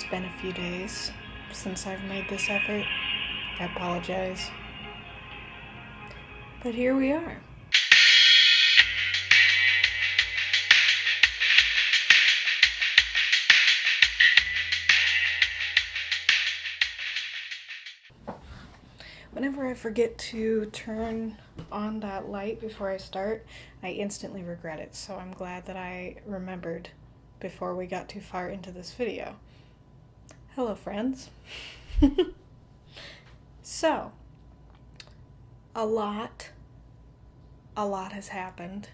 It's been a few days since I've made this effort. I apologize. But here we are. Whenever I forget to turn on that light before I start, I instantly regret it, so I'm glad that I remembered before we got too far into this video. Hello, friends. So, a lot has happened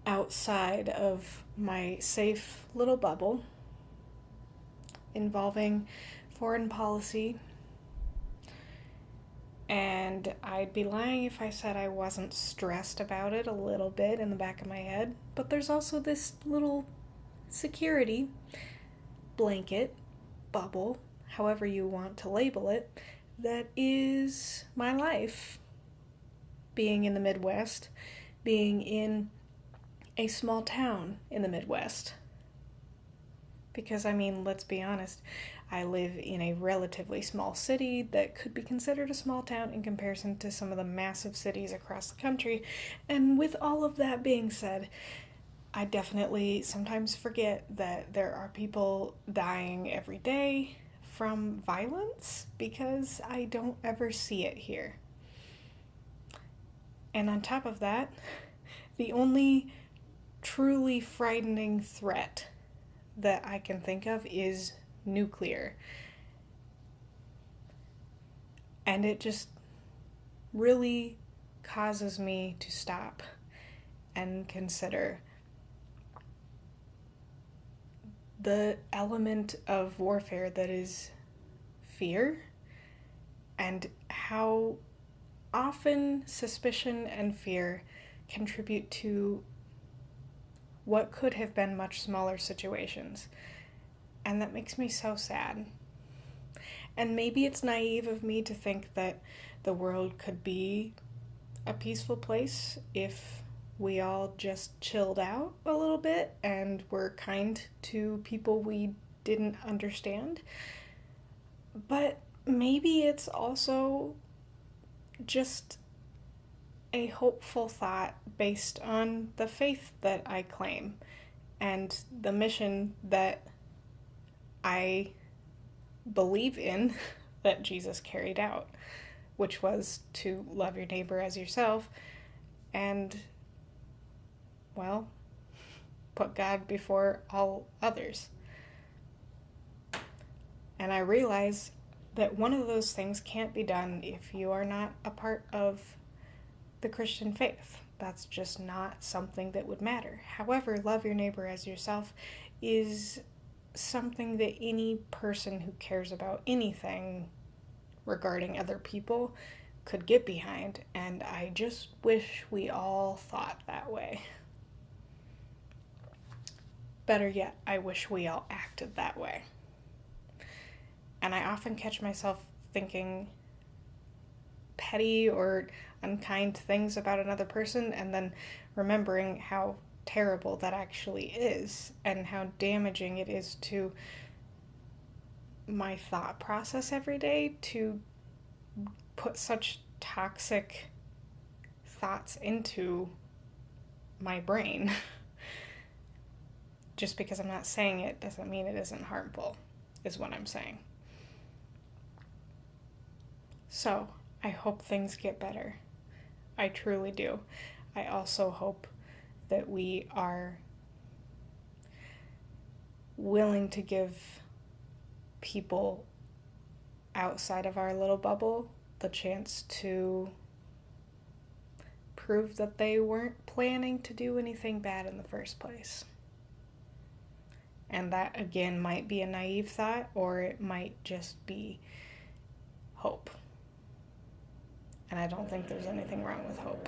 outside of my safe little bubble involving foreign policy. And I'd be lying if I said I wasn't stressed about it a little bit in the back of my head. But there's also this little security blanket, bubble, however you want to label it, that is my life. Being in the Midwest, being in a small town in the Midwest. Because, let's be honest, I live in a relatively small city that could be considered a small town in comparison to some of the massive cities across the country. And with all of that being said, I definitely sometimes forget that there are people dying every day from violence because I don't ever see it here. And on top of that, the only truly frightening threat that I can think of is nuclear. And it just really causes me to stop and consider the element of warfare that is fear, and how often suspicion and fear contribute to what could have been much smaller situations. And that makes me so sad. And maybe it's naive of me to think that the world could be a peaceful place if we all just chilled out a little bit and were kind to people we didn't understand. But maybe it's also just a hopeful thought based on the faith that I claim and the mission that I believe in that Jesus carried out, which was to love your neighbor as yourself and, put God before all others. And I realize that one of those things can't be done if you are not a part of the Christian faith. That's just not something that would matter. However, love your neighbor as yourself is something that any person who cares about anything regarding other people could get behind, and I just wish we all thought that way. Better yet, I wish we all acted that way. And I often catch myself thinking petty or unkind things about another person and then remembering how terrible that actually is and how damaging it is to my thought process every day to put such toxic thoughts into my brain. Just because I'm not saying it doesn't mean it isn't harmful, is what I'm saying. So, I hope things get better. I truly do. I also hope that we are willing to give people outside of our little bubble the chance to prove that they weren't planning to do anything bad in the first place. And that, again, might be a naive thought, or it might just be hope. And I don't think there's anything wrong with hope.